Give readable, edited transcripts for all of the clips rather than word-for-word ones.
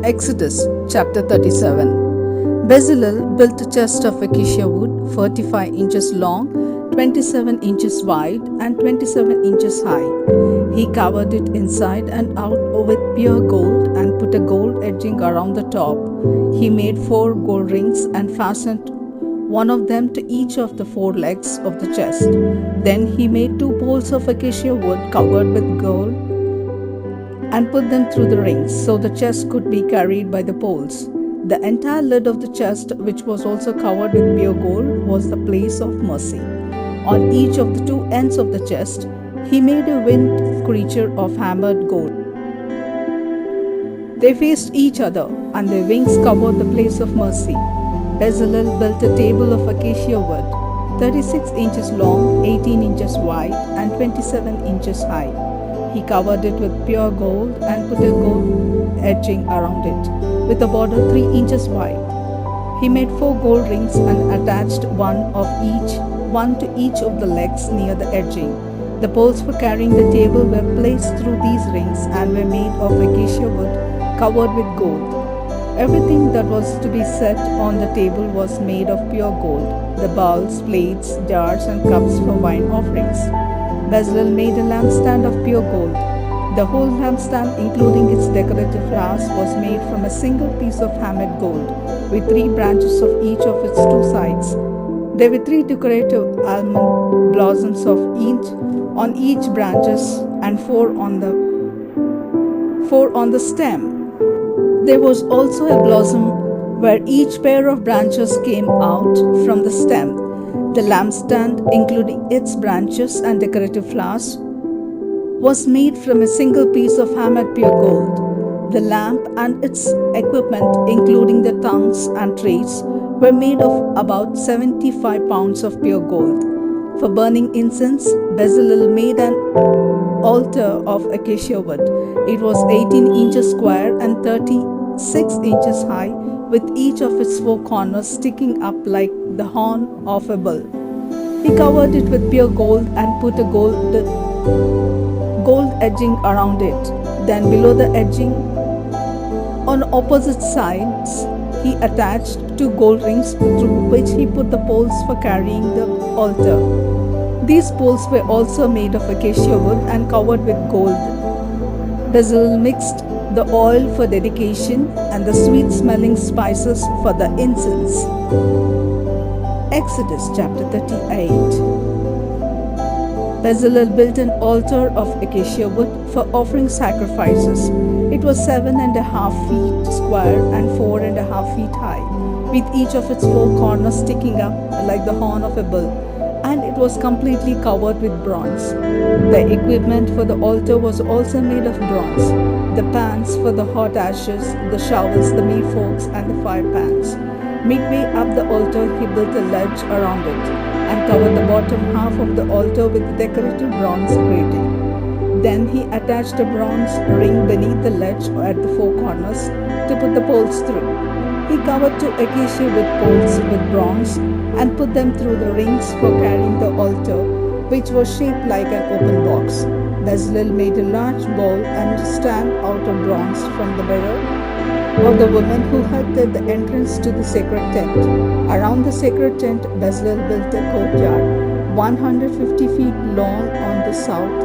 Exodus chapter 37. Bezalel built a chest of acacia wood, 45 inches long, 27 inches wide, and 27 inches high. He covered it inside and out with pure gold and put a gold edging around the top. He made 4 gold rings and fastened one of them to each of the 4 legs of the chest. Then he made 2 poles of acacia wood covered with gold and put them through the rings, so the chest could be carried by the poles. The entire lid of the chest, which was also covered with pure gold, was the place of mercy. On each of the 2 ends of the chest, he made a winged creature of hammered gold. They faced each other, and their wings covered the place of mercy. Bezalel built a table of acacia wood, 36 inches long, 18 inches wide, and 27 inches high. He covered it with pure gold and put a gold edging around it, with a border 3 inches wide. He made 4 gold rings and attached one to each of the legs near the edging. The poles for carrying the table were placed through these rings and were made of acacia wood covered with gold. Everything that was to be set on the table was made of pure gold: the bowls, plates, jars, and cups for wine offerings. Bezalel made a lampstand of pure gold. The whole lampstand, including its decorative flowers, was made from a single piece of hammered gold, with 3 branches of each of its 2 sides. There were 3 decorative almond blossoms on each branches and 4 on the stem. There was also a blossom where each pair of branches came out from the stem. The lampstand, including its branches and decorative flowers, was made from a single piece of hammered pure gold. The lamp and its equipment, including the tongues and trays, were made of about 75 pounds of pure gold. For burning incense, Bezalel made an altar of acacia wood. It was 18 inches square and 36 inches high, with each of its 4 corners sticking up like the horn of a bull. He covered it with pure gold and put a gold edging around it. Then below the edging, on opposite sides, he attached 2 gold rings through which he put the poles for carrying the altar. These poles were also made of acacia wood and covered with gold. Bezalel mixed the oil for dedication and the sweet-smelling spices for the incense. Exodus chapter 38. Bezalel built an altar of acacia wood for offering sacrifices. It was 7.5 feet square and 4.5 feet high, with each of its 4 corners sticking up like the horn of a bull, and it was completely covered with bronze. The equipment for the altar was also made of bronze: the pans for the hot ashes, the shovels, the meat forks, and the fire pans. Midway up the altar, he built a ledge around it and covered the bottom half of the altar with the decorative bronze grating. Then he attached a bronze ring beneath the ledge at the 4 corners to put the poles through. He covered 2 acacia wood poles with bronze and put them through the rings for carrying the altar, which was shaped like an open box. Bezalel made a large bowl and stand out of bronze from the mirror of the woman who held at the entrance to the sacred tent. Around the sacred tent, Bezalel built a courtyard, 150 feet long on the south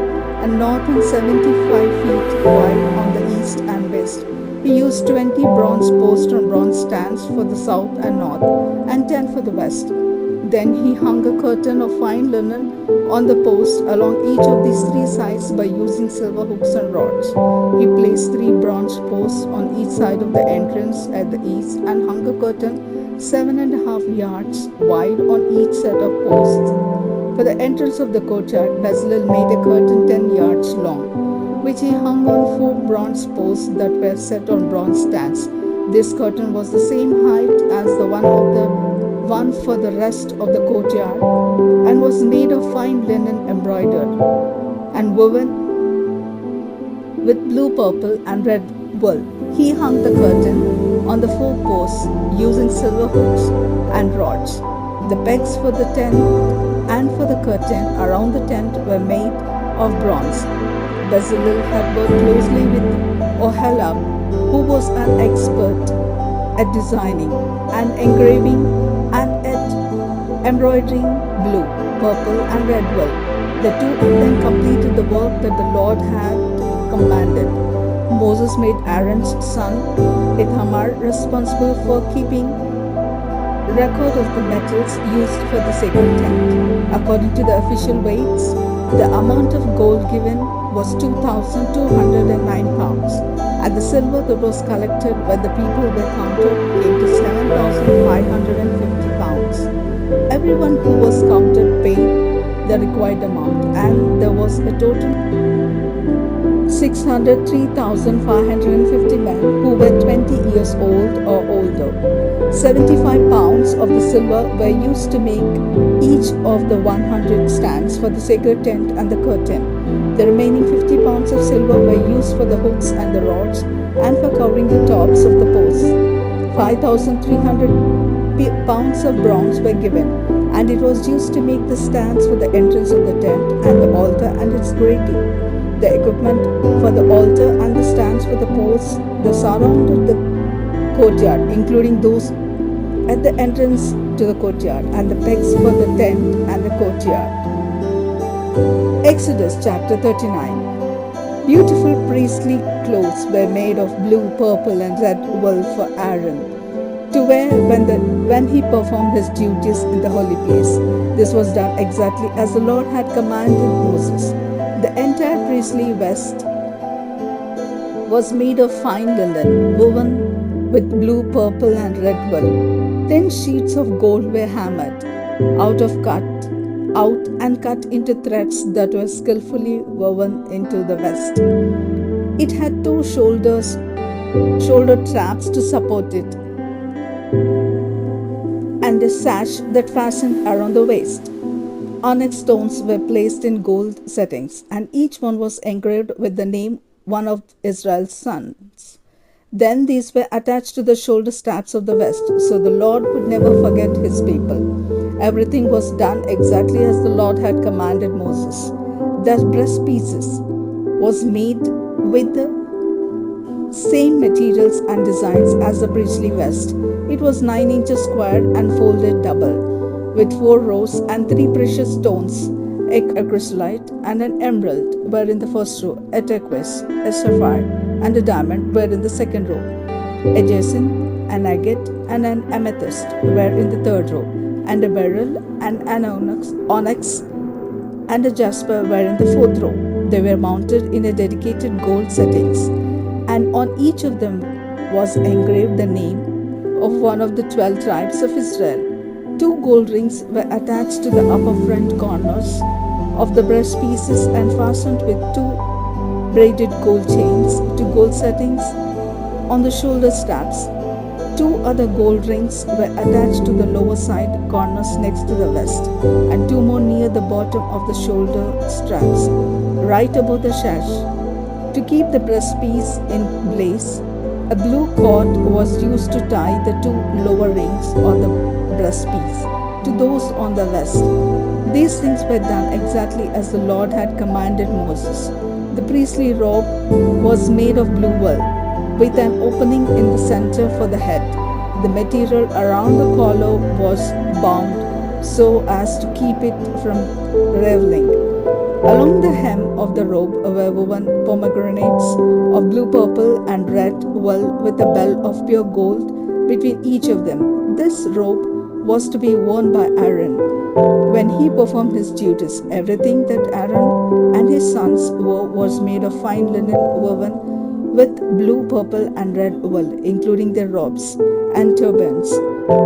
and north and 75 feet wide on the east and west. He used 20 bronze posts on bronze stands for the south and north, and 10 for the west. Then he hung a curtain of fine linen on the posts along each of these 3 sides by using silver hooks and rods. He placed 3 bronze posts on each side of the entrance at the east and hung a curtain 7.5 yards wide on each set of posts. For the entrance of the courtyard, Bezalel made a curtain 10 yards long, which he hung on 4 bronze posts that were set on bronze stands. This curtain was the same height as the one for the rest of the courtyard, and was made of fine linen embroidered and woven with blue, purple, and red wool. He hung the curtain on the 4 posts using silver hooks and rods. The pegs for the tent and for the curtain around the tent were made of bronze. Bezalel had worked closely with Oholiab, who was an expert at designing and engraving and at embroidering blue, purple, and red wool. The two of them completed the work that the Lord had commanded. Moses made Aaron's son Ithamar responsible for keeping record of the metals used for the sacred tent. According to the official weights, the amount of gold given was 2,209 pounds, and the silver that was collected when the people were counted came to 7,550 pounds. Everyone who was counted paid the required amount, and there was a total 603,550 men who were 20 years old or older. 75 pounds of the silver were used to make each of the 100 stands for the sacred tent and the curtain. The remaining 50 pounds of silver were used for the hooks and the rods and for covering the tops of the posts. 5,300 pounds of bronze were given, and it was used to make the stands for the entrance of the tent and the altar and its grating. The equipment for the altar and the stands for the posts that surrounded the courtyard, including those at the entrance to the courtyard, and the pegs for the tent and the courtyard. Exodus chapter 39. Beautiful priestly clothes were made of blue, purple, and red wool for Aaron to wear when he performed his duties in the holy place. This was done exactly as the Lord had commanded Moses. The entire priestly vest was made of fine linen, woven with blue, purple, and red wool. 10 sheets of gold were hammered out and cut into threads that were skillfully woven into the vest. It had two shoulder straps to support it, and a sash that fastened around the waist. Onyx stones were placed in gold settings, and each one was engraved with the name one of Israel's sons. Then these were attached to the shoulder straps of the vest, so the Lord would never forget his people. Everything was done exactly as the Lord had commanded Moses. The breast pieces was made with the same materials and designs as the priestly vest. It was 9 inches square and folded double, with 4 rows, and 3 precious stones, a chrysolite and an emerald were in the first row, a turquoise, a sapphire, and a diamond were in the second row. A jacinth, an agate, and an amethyst were in the third row, and a beryl and an onyx and a jasper were in the fourth row. They were mounted in a dedicated gold settings, and on each of them was engraved the name of one of the 12 tribes of Israel. 2 gold rings were attached to the upper front corners of the breast pieces and fastened with 2 braided gold chains to gold settings on the shoulder straps. 2 other gold rings were attached to the lower side corners next to the vest, and 2 more near the bottom of the shoulder straps, right above the sash. To keep the breastpiece in place, a blue cord was used to tie the 2 lower rings on the breastpiece to those on the vest. These things were done exactly as the Lord had commanded Moses. The priestly robe was made of blue wool, with an opening in the center for the head. The material around the collar was bound so as to keep it from raveling. Along the hem of the robe were woven pomegranates of blue, purple, and red wool with a belt of pure gold between each of them. This robe was to be worn by Aaron when he performed his duties. Everything that Aaron and his sons wore was made of fine linen woven with blue, purple, and red wool, including their robes and turbans,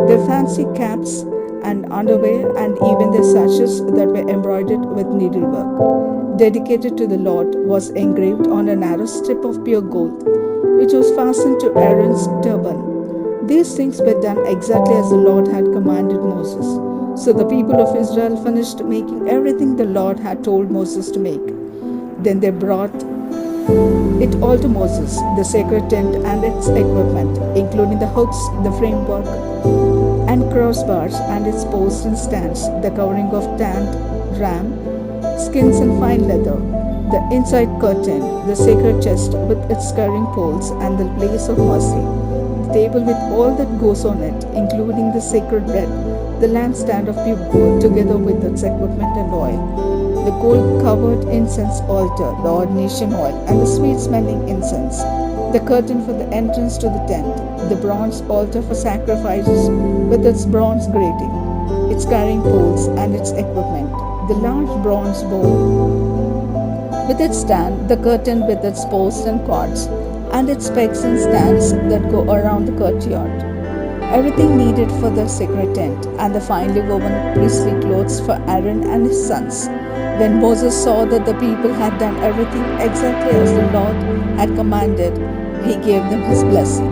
their fancy caps and underwear, and even their sashes that were embroidered with needlework. Dedicated to the Lord was engraved on a narrow strip of pure gold, which was fastened to Aaron's turban. These things were done exactly as the Lord had commanded Moses. So the people of Israel finished making everything the Lord had told Moses to make. Then they brought it all to Moses, the sacred tent and its equipment, including the hooks, the framework, and crossbars, and its posts and stands, the covering of tanned ram skins and fine leather, The inside curtain, the sacred chest with its carrying poles and the place of mercy, the table with all that goes on it, including the sacred bread, the lampstand of pure gold, together with its equipment and oil, the gold covered incense altar, the ordination oil, and the sweet smelling incense, the curtain for the entrance to the tent, the bronze altar for sacrifices with its bronze grating, its carrying poles and its equipment, the large bronze bowl with its stand, the curtain with its posts and cords, and its pegs and stands that go around the courtyard. Everything needed for the sacred tent, and the finely woven priestly clothes for Aaron and his sons. When Moses saw that the people had done everything exactly as the Lord had commanded, he gave them his blessing.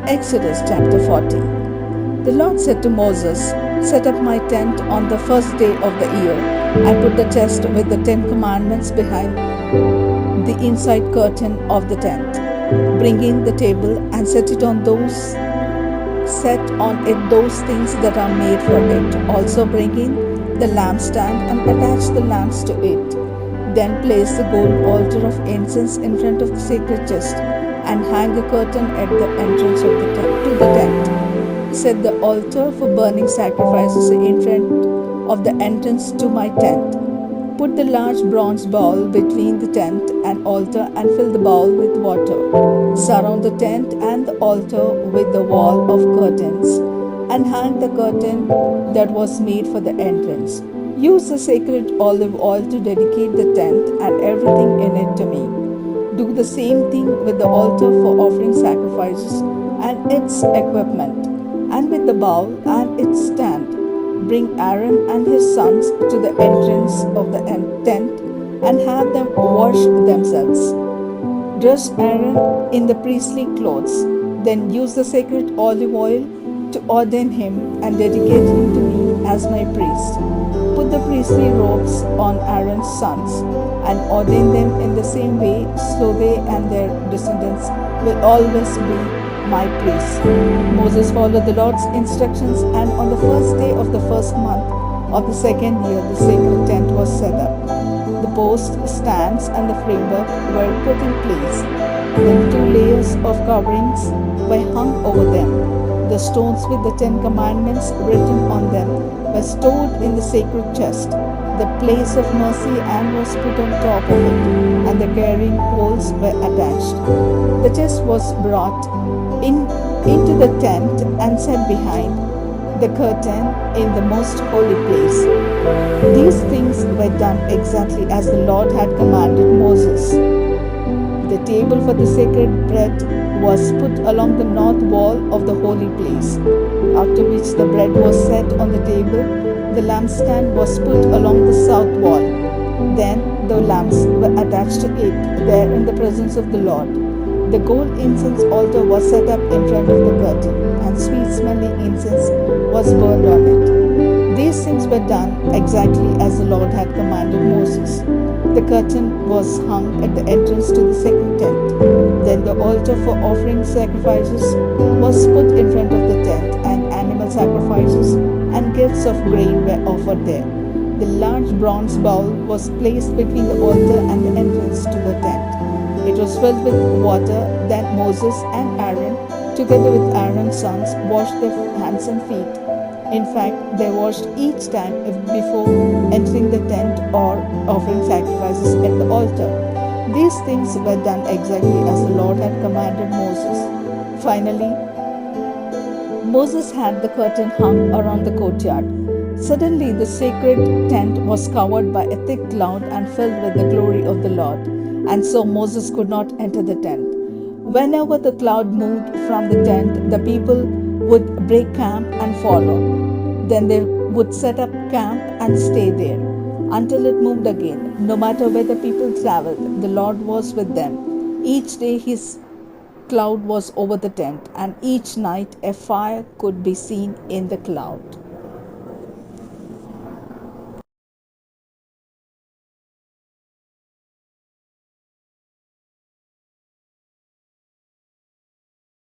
Exodus chapter 40. The Lord said to Moses, "Set up my tent on the first day of the year, and put the chest with the 10 Commandments behind the inside curtain of the tent. Bring in the table and set on it those things that are made for it. Also bring in the lampstand and attach the lamps to it. Then place the gold altar of incense in front of the sacred chest and hang a curtain at the entrance of to the tent. Set the altar for burning sacrifices in front of the entrance to my tent. Put the large bronze bowl between the tent and altar and fill the bowl with water. Surround the tent and the altar with the wall of curtains and hang the curtain that was made for the entrance. Use the sacred olive oil to dedicate the tent and everything in it to me. Do the same thing with the altar for offering sacrifices and its equipment, and with the bowl and its stand. Bring Aaron and his sons to the entrance of the tent and have them wash themselves. Dress Aaron in the priestly clothes. Then use the sacred olive oil to ordain him and dedicate him to me as my priest. Put the priestly robes on Aaron's sons and ordain them in the same way, so they and their descendants will always be my priests." Moses followed the Lord's instructions, and on the first day of the first month of the second year, the sacred tent was set up. The posts, stands, and the framework were put in place. Then 2 layers of coverings were hung over them. The stones with the 10 Commandments written on them were stored in the sacred chest. The place of mercy and was put on top of it, and the carrying poles were attached. The chest was brought into the tent and set behind the curtain in the most holy place. These things were done exactly as the Lord had commanded Moses. The table for the sacred bread was put along the north wall of the holy place, after which the bread was set on the table. The lampstand was put along the south wall. Then the lamps were attached to it there in the presence of the Lord. The gold incense altar was set up in front of the curtain, and sweet-smelling incense was burned on it. These things were done exactly as the Lord had commanded Moses. The curtain was hung at the entrance to the sacred tent. Then the altar for offering sacrifices was put in front of the tent, and animal sacrifices and gifts of grain were offered there. The large bronze bowl was placed between the altar and the entrance to the tent. It was filled with water. Then Moses and Aaron, together with Aaron's sons, washed their hands and feet. In fact, they washed each time before entering the tent or offering sacrifices at the altar. These things were done exactly as the Lord had commanded Moses. Finally, Moses had the curtain hung around the courtyard. Suddenly, the sacred tent was covered by a thick cloud and filled with the glory of the Lord, and so Moses could not enter the tent. Whenever the cloud moved from the tent, the people would break camp and follow. Then they would set up camp and stay there until it moved again. No matter where the people traveled, the Lord was with them. Each day his cloud was over the tent, and each night a fire could be seen in the cloud.